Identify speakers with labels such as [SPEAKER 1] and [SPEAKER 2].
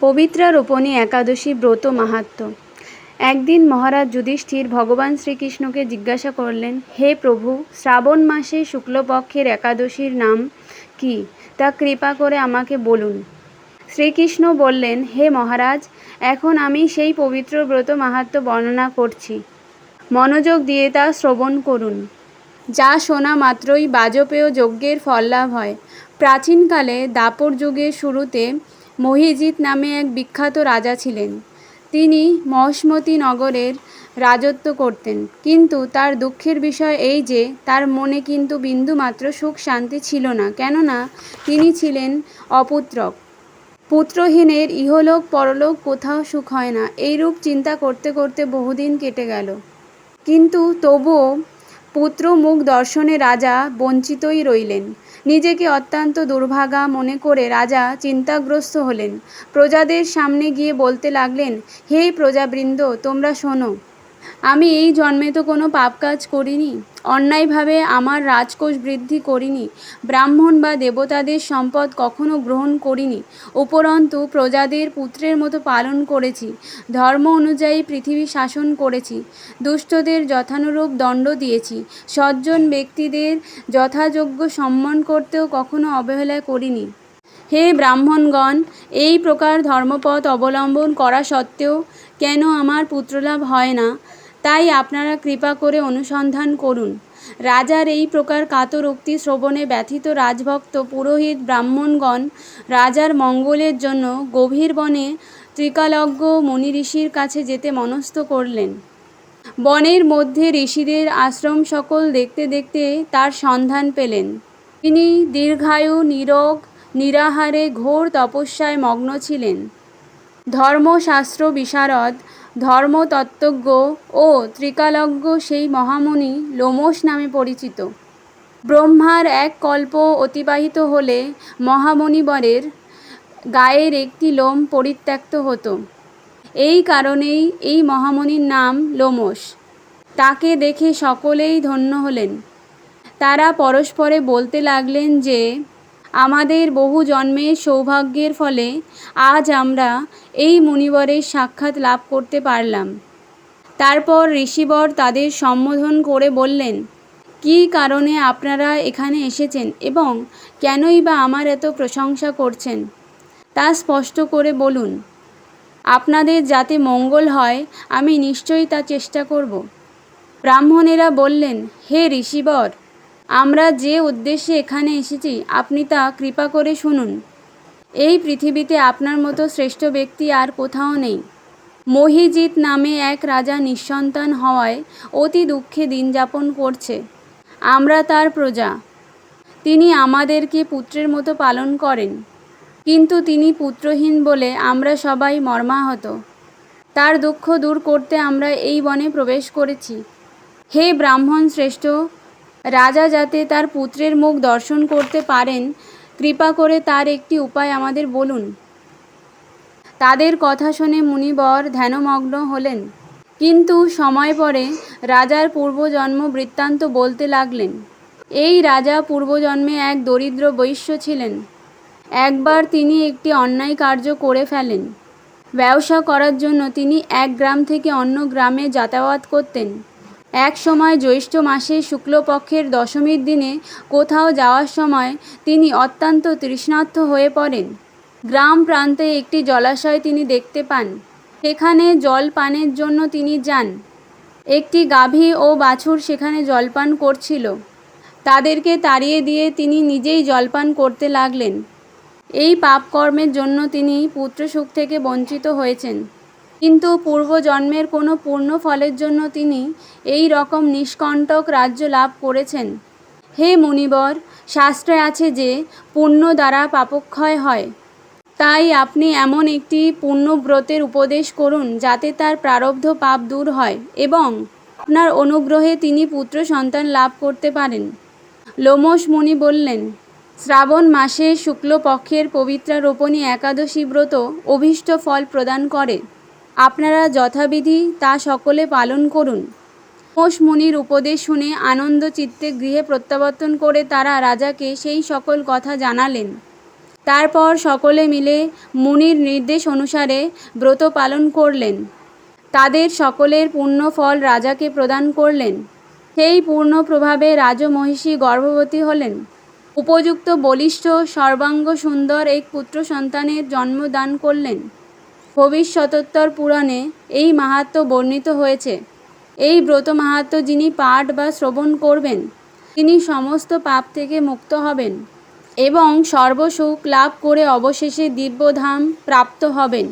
[SPEAKER 1] পবিত্রা রোপণী একাদশী ব্রত মাহাত্ম্য। একদিন মহারাজ যুধিষ্ঠির ভগবান শ্রীকৃষ্ণকে জিজ্ঞাসা করলেন, হে প্রভু, শ্রাবণ মাসে শুক্লপক্ষের একাদশীর নাম কি, তা কৃপা করে আমাকে বলুন। শ্রীকৃষ্ণ বললেন, হে মহারাজ, এখন আমি সেই পবিত্র ব্রত মাহাত্ম্য বর্ণনা করছি। মনোযোগ দিয়ে তা শ্রবণ করুন। যা শোনা মাত্রই বাজপেয় যজ্ঞের ফল লাভ হয়। প্রাচীনকালে দাপর যুগের শুরুতে মহিজিৎ নামে এক বিখ্যাত রাজা ছিলেন। তিনি মহস্মতি নগরের রাজত্ব করতেন, কিন্তু তার দুঃখের বিষয় এই যে তার মনে কিন্তু বিন্দুমাত্র সুখ শান্তি ছিল না, কেননা তিনি ছিলেন অপুত্রক। পুত্রহীনের ইহলোক পরলোক কোথাও সুখ হয় না, এইরূপ চিন্তা করতে করতে বহুদিন কেটে গেল। কিন্তু তবুও পুত্র মুখ দর্শনে রাজা বঞ্চিতই রইলেন। নিজেকে অত্যন্ত দুর্ভাগা মনে করে রাজা চিন্তাগ্রস্ত হলেন। প্রজাদের সামনে গিয়ে বলতে লাগলেন, হে প্রজাবৃন্দ, তোমরা শোনো। আমি এই জন্মে তো কোনো পাপ কাজ করিনি, অন্যায়ভাবে আমার রাজকোষ বৃদ্ধি করিনি, ব্রাহ্মণ বা দেবতাদের সম্পদ কখনো গ্রহণ করিনি। উপরন্তু প্রজাদের পুত্রের মতো পালন করেছি, ধর্ম অনুযায়ী পৃথিবী শাসন করেছি, দুষ্টদের যথানুরূপ দণ্ড দিয়েছি, সজ্জন ব্যক্তিদের যথাযোগ্য সম্মান করতেও কখনো অবহেলা করিনি। হে ব্রাহ্মণগণ, এই প্রকার ধর্মপথ অবলম্বন করা সত্ত্বেও কেন আমার পুত্রলাভ হয় না, তাই আপনারা কৃপা করে অনুসন্ধান করুন। রাজার এই প্রকার কাতর উক্তি শ্রবণে ব্যথিত রাজভক্ত পুরোহিত ব্রাহ্মণগণ রাজার মঙ্গলের জন্য গভীর বনে ত্রিকালজ্ঞ মুনি ঋষির কাছে যেতে মনস্থ করলেন। বনের মধ্যে ঋষিদের আশ্রম সকল দেখতে দেখতে তার সন্ধান পেলেন। তিনি দীর্ঘায়ু, নিরোগ, নিরাহারে ঘোর তপস্যায় মগ্ন ছিলেন। ধর্মশাস্ত্র বিশারদ, ধর্মতত্ত্বজ্ঞ ও ত্রিকালজ্ঞ সেই মহামুনি লোমশ নামে পরিচিত। ব্রহ্মার এক কল্প অতিবাহিত হলে মহামুনিবরের গায়ের একটি লোম পরিত্যক্ত হতো। এই কারণেই এই মহামুনির নাম লোমশ। তাকে দেখে সকলেই ধন্য হলেন। তারা পরস্পরে বলতে লাগলেন যে, আমাদের বহু জন্মের সৌভাগ্যের ফলে আজ আমরা এই মুনিবরের সাক্ষাৎ লাভ করতে পারলাম। তারপর ঋষিবর তাদের সম্বোধন করে বললেন, কী কারণে আপনারা এখানে এসেছেন এবং কেনই বা আমার এত প্রশংসা করছেন, তা স্পষ্ট করে বলুন। আপনাদের যাতে মঙ্গল হয় আমি নিশ্চয়ই তা চেষ্টা করব। ব্রাহ্মণেরা বললেন, হে ঋষিবর, আমরা যে উদ্দেশ্যে এখানে এসেছি আপনি তা কৃপা করে শুনুন। এই পৃথিবীতে আপনার মতো শ্রেষ্ঠ ব্যক্তি আর কোথাও নেই। মহিজিৎ নামে এক রাজা নিঃসন্তান হওয়ায় অতি দুঃখে দিন যাপন করছে। আমরা তার প্রজা। তিনি আমাদেরকে পুত্রের মতো পালন করেন, কিন্তু তিনি পুত্রহীন বলে আমরা সবাই মর্মাহত। তার দুঃখ দূর করতে আমরা এই বনে প্রবেশ করেছি। হে ব্রাহ্মণ শ্রেষ্ঠ, রাজা যাতে তার পুত্রের মুখ দর্শন করতে পারেন, কৃপা করে তার একটি উপায় আমাদের বলুন। তাদের কথা শুনে মুনিবর ধ্যানমগ্ন হলেন, কিন্তু সময় পরে রাজার পূর্বজন্ম বৃত্তান্ত বলতে লাগলেন। এই রাজা পূর্বজন্মে এক দরিদ্র বৈশ্য ছিলেন। একবার তিনি একটি অন্যায় কার্য করে ফেলেন। ব্যবসা করার জন্য তিনি এক গ্রাম থেকে অন্য গ্রামে যাতায়াত করতেন। এক সময় জ্যৈষ্ঠ মাসের শুক্লপক্ষের দশমীর দিনে কোথাও যাওয়ার সময় তিনি অত্যন্ত তৃষ্ণার্ত হয়ে পড়েন। গ্রাম প্রান্তে একটি জলাশয় তিনি দেখতে পান। সেখানে জল পানের জন্য তিনি যান। একটি গাভী ও বাছুর সেখানে জলপান করছিল। তাদেরকে তাড়িয়ে দিয়ে তিনি নিজেই জলপান করতে লাগলেন। এই পাপকর্মের জন্য তিনি পুত্রসুখ থেকে বঞ্চিত হয়েছেন, কিন্তু পূর্বজন্মের কোনো পূর্ণ ফলের জন্য তিনি এই রকম নিষ্কণ্টক রাজ্য লাভ করেছেন। হে মুনিবর, শাস্ত্রে আছে যে পুণ্য দ্বারা পাপক্ষয় হয়। তাই আপনি এমন একটি পুণ্যব্রতের উপদেশ করুন যাতে তার প্রারব্ধ পাপ দূর হয় এবং আপনার অনুগ্রহে তিনি পুত্র সন্তান লাভ করতে পারেন। লোমশ মুনি বললেন, শ্রাবণ মাসের শুক্লপক্ষের পবিত্রা রোপণী একাদশী ব্রত অভীষ্ট ফল প্রদান করে। আপনারা যথাবিধি তা সকলে পালন করুন। লোমশ মুনির উপদেশ শুনে আনন্দ চিত্তে গৃহে প্রত্যাবর্তন করে তারা রাজাকে সেই সকল কথা জানালেন। তারপর সকলে মিলে মুনির নির্দেশ অনুসারে ব্রত পালন করলেন। তাদের সকলের পূর্ণ ফল রাজাকে প্রদান করলেন। সেই পূর্ণ প্রভাবে রাজমহিষী গর্ভবতী হলেন। উপযুক্ত বলিষ্ঠ সর্বাঙ্গ সুন্দর এক পুত্র সন্তানের জন্মদান করলেন। ভবিষ্যতোত্তর পুরাণে এই মাহাত্ম্য বর্ণিত হয়েছে। এই ব্রত মাহাত্ম্য যিনি পাঠ বা শ্রবণ করবেন তিনি সমস্ত পাপ থেকে মুক্ত হবেন এবং সর্বসুখ লাভ করে অবশেষে দিব্যধাম প্রাপ্ত হবেন।